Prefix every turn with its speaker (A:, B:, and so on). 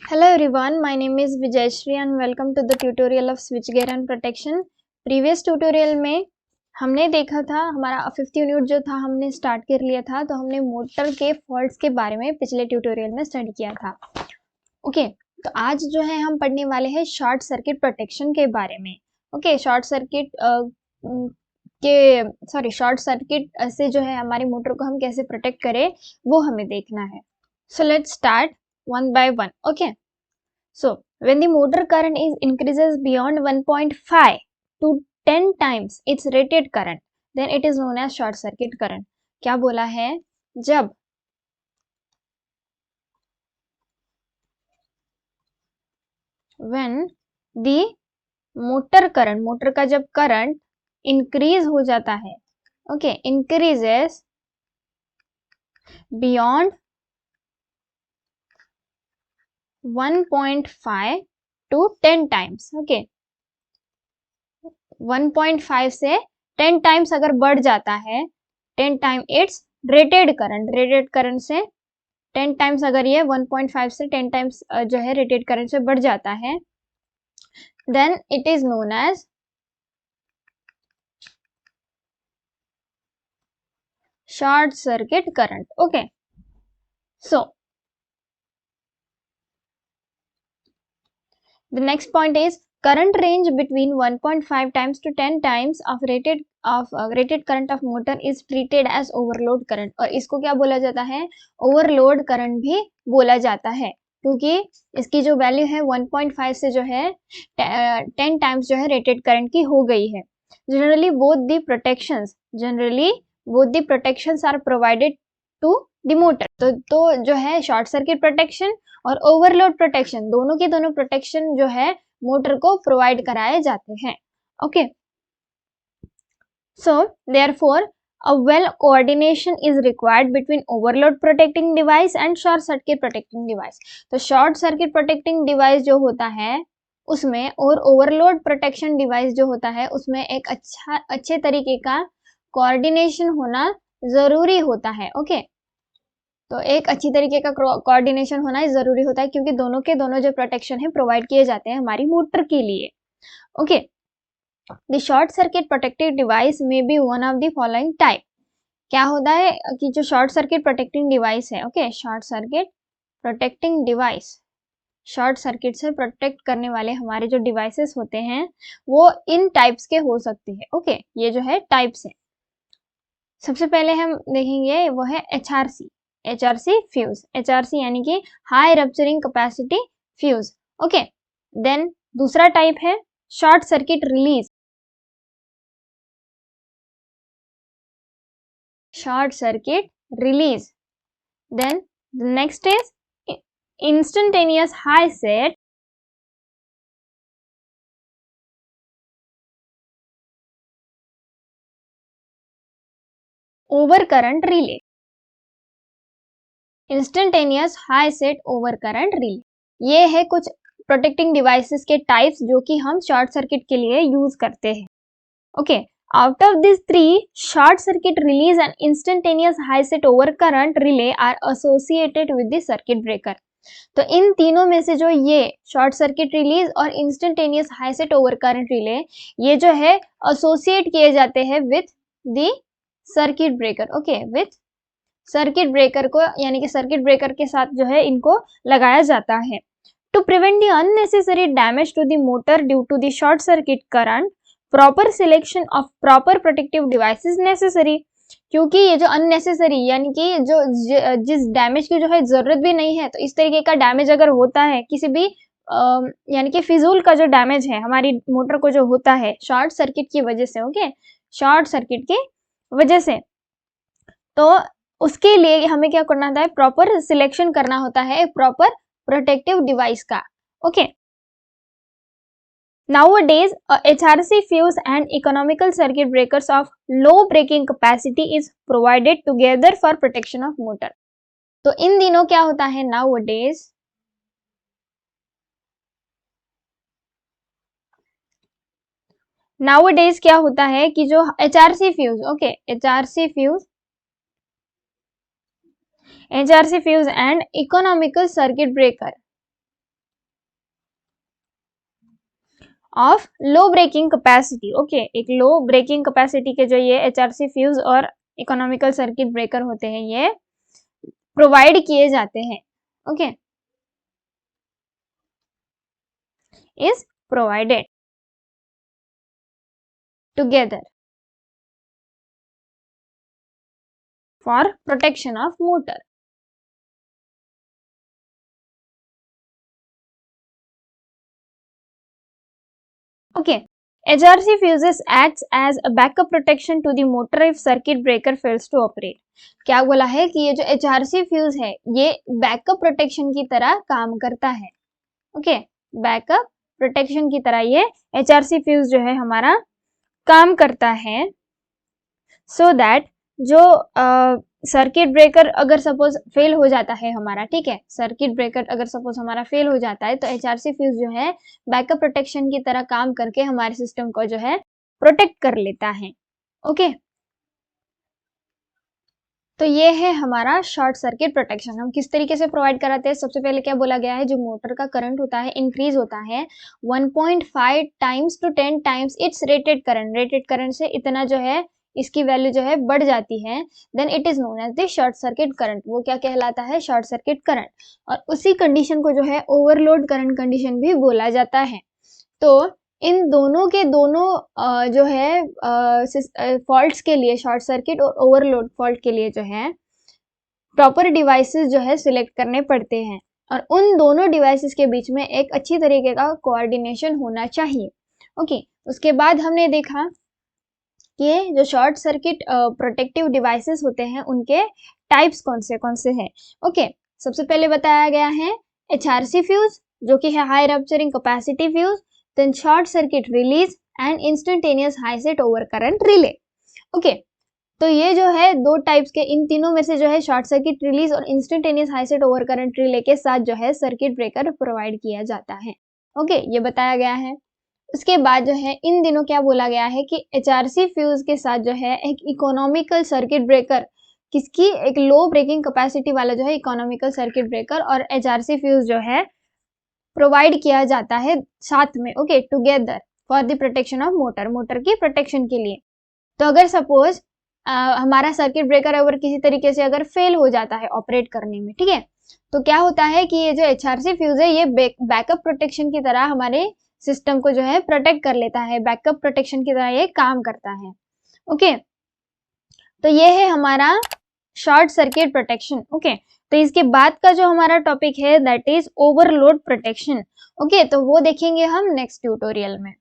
A: Hello everyone, my name is Vijayshri and welcome to the tutorial of switchgear and protection. Previous tutorial में हमने देखा था, हमारा 5th unit जो था हमने स्टार्ट कर लिया था, तो हमने मोटर के फॉल्ट्स के बारे में पिछले ट्यूटोरियल में स्टडी किया था. ओके, तो आज जो है हम पढ़ने वाले हैं शॉर्ट सर्किट प्रोटेक्शन के बारे में. ओके, शॉर्ट सर्किट से जो है हमारी मोटर को हम कैसे प्रोटेक्ट करें वो हमें देखना है. So let's start one by one. Okay, so when the motor current is increases beyond 1.5 to 10 times its rated current, then it is known as short circuit current. क्या बोला है? जब when the motor current, motor का जब current increase हो जाता है, okay, increases beyond 1.5 to 10 times. Okay, 1.5 से 10 टाइम्स अगर बढ़ जाता है, 10 टाइम इट्स रेटेड करंट से 10 टाइम्स अगर ये 1.5 से 10 टाइम्स जो है रेटेड करंट से बढ़ जाता है, then it is known as short circuit current. Okay, so the next point is current range between 1.5 times to 10 times of rated current of motor is treated as overload current. और इसको क्या बोला जाता है? ओवरलोड करंट भी बोला जाता है, क्योंकि इसकी जो वैल्यू है 1.5 से जो है 10 टाइम्स जो है रेटेड करंट की हो गई है. Generally both the protections are provided to the motor. तो जो है शॉर्ट सर्किट प्रोटेक्शन और ओवरलोड प्रोटेक्शन, दोनों के दोनों प्रोटेक्शन जो है मोटर को प्रोवाइड कराए जाते हैं. Okay, so therefore a well coordination is required between overload protecting device and short circuit protecting device. तो शॉर्ट सर्किट प्रोटेक्टिंग डिवाइस जो होता है उसमें और ओवरलोड प्रोटेक्शन डिवाइस जो होता है उसमें एक अच्छे तरीके का कोऑर्डिनेशन होना जरूरी होता है. ओके, तो एक अच्छी तरीके का कोऑर्डिनेशन होना जरूरी होता है, क्योंकि दोनों के दोनों जो प्रोटेक्शन है प्रोवाइड किए जाते हैं हमारी मोटर के लिए. Okay, the short circuit protective device में be one of the following type. क्या होता है कि जो शॉर्ट सर्किट प्रोटेक्टिंग डिवाइस है, okay, short circuit protecting device, short circuit से प्रोटेक्ट करने वाले हमारे जो डिवाइसेस होते हैं वो इन टाइप्स के हो सकते हैं. ओके, ये जो है टाइप्स है. सबसे पहले हम देखेंगे वो है HRC फ्यूज. HRC यानी कि high rupturing capacity fuse. Okay, then दूसरा टाइप है short circuit release. Then next is instantaneous high set over current relay. Instantaneous high set over current relay, ये है कुछ प्रोटेक्टिंग डिवाइसेस के टाइप्स जो कि हम शॉर्ट सर्किट के लिए यूज करते हैं. Okay, out of this three, short circuit release and instantaneous high set over current relay are associated with the circuit breaker. तो इन तीनों में से जो ये शॉर्ट सर्किट रिलीज और instantaneous high set over current relay, ये जो है एसोसिएट किए जाते हैं with the circuit breaker. Okay, with circuit breaker को, यानी कि सर्किट ब्रेकर के साथ जो है इनको लगाया जाता है. To prevent the unnecessary damage to the motor due to the short circuit current, proper selection of proper protective device is necessary. क्योंकि ये जो अननेसेसरी यानी कि जो जिस डैमेज की जो है जरूरत भी नहीं है, तो इस तरीके का डैमेज अगर होता है किसी भी यानी कि फिजूल का जो डैमेज है हमारी मोटर को जो होता है शॉर्ट सर्किट की वजह से, ओके, शॉर्ट सर्किट की वजह से, तो उसके लिए हमें क्या करना होता है? प्रॉपर सिलेक्शन करना होता है प्रॉपर प्रोटेक्टिव डिवाइस का. Okay, nowadays a HRC fuse and economical circuit breakers of low breaking capacity is provided together for protection of motor. तो इन दिनों क्या होता है? nowadays क्या होता है कि जो HRC fuse, okay, HRC fuse and economical circuit breaker of low breaking capacity. Okay, एक लो ब्रेकिंग कैपेसिटी के जो ये HRC फ्यूज और इकोनॉमिकल सर्किट ब्रेकर होते हैं ये प्रोवाइड किए जाते हैं। Okay, is provided together for protection of motor. Okay, HRC fuses acts as a backup protection to the motor if circuit breaker fails to operate. क्या बोला है कि ये जो HRC फ्यूज है ये बैकअप प्रोटेक्शन की तरह काम करता है। ओके, बैकअप प्रोटेक्शन की तरह ये HRC फ्यूज जो है हमारा काम करता है, सो दैट जो सर्किट ब्रेकर अगर सपोज फेल हो जाता है हमारा, ठीक है, सर्किट ब्रेकर अगर सपोज हमारा फेल हो जाता है तो HRC फ्यूज जो है बैकअप प्रोटेक्शन की तरह काम करके हमारे सिस्टम को जो है प्रोटेक्ट कर लेता है। ओके, तो ये है हमारा शॉर्ट सर्किट प्रोटेक्शन। हम किस तरीके से प्रोवाइड कराते हैं, सबसे पहले क्या बोला गया है, जो मोटर का करंट होता है इंक्रीज होता है 1.5 times to 10 times its rated current. Rated current से इतना जो है इसकी वैल्यू जो है बढ़ जाती है, then it is known as the short circuit current. वो क्या कहलाता है, शॉर्ट सर्किट करंट। और उसी कंडीशन को जो है ओवरलोड करंट कंडीशन भी बोला जाता है। तो इन दोनों के दोनों जो है फॉल्ट्स के लिए, शॉर्ट सर्किट और ओवरलोड फॉल्ट के लिए जो है प्रॉपर डिवाइसेस जो है सिलेक्ट करने पड़ते हैं और उन दोनों डिवाइसेस के बीच में एक अच्छी तरीके का कोऑर्डिनेशन होना चाहिए। ओके, उसके बाद हमने देखा कि जो शॉर्ट सर्किट प्रोटेक्टिव डिवाइसेस होते हैं उनके टाइप्स कौन से हैं। ओके, सबसे पहले बताया गया है HRC फ्यूज जो कि है high rupturing capacity fuse, then short circuit release and instantaneous high set over current relay. Okay, तो ये जो है दो टाइप्स के, इन तीनों में से जो है शॉर्ट सर्किट रिलीज और instantaneous high set over current relay के साथ जो है सर्किट ब्रेकर प्रोवाइड किया जाता है। ओके, ये बताया गया है। उसके बाद जो है इन दिनों क्या बोला गया है कि HRC फ्यूज के साथ जो है एक इकोनॉमिकल सर्किट ब्रेकर, किसकी, एक लो ब्रेकिंग कैपेसिटी वाला जो है इकोनॉमिकल सर्किट ब्रेकर और HRC फ्यूज जो है प्रोवाइड किया जाता है साथ में। Okay, together for the protection of motor, motor की प्रोटेक्शन के लिए। तो अगर सपोज हमारा सर्किट ब्रेकर अगर किसी तरीके से अगर फेल हो जाता है ऑपरेट करने में, ठीक है, तो क्या होता है कि ये जो HRC फ्यूज है ये बैकअप प्रोटेक्शन की तरह हमारे सिस्टम को जो है प्रोटेक्ट कर लेता है, बैकअप प्रोटेक्शन की तरह ये काम करता है। ओके, तो ये है हमारा शॉर्ट सर्किट प्रोटेक्शन। ओके, तो इसके बाद का जो हमारा टॉपिक है that is overload protection. Okay, तो वो देखेंगे हम नेक्स्ट ट्यूटोरियल में।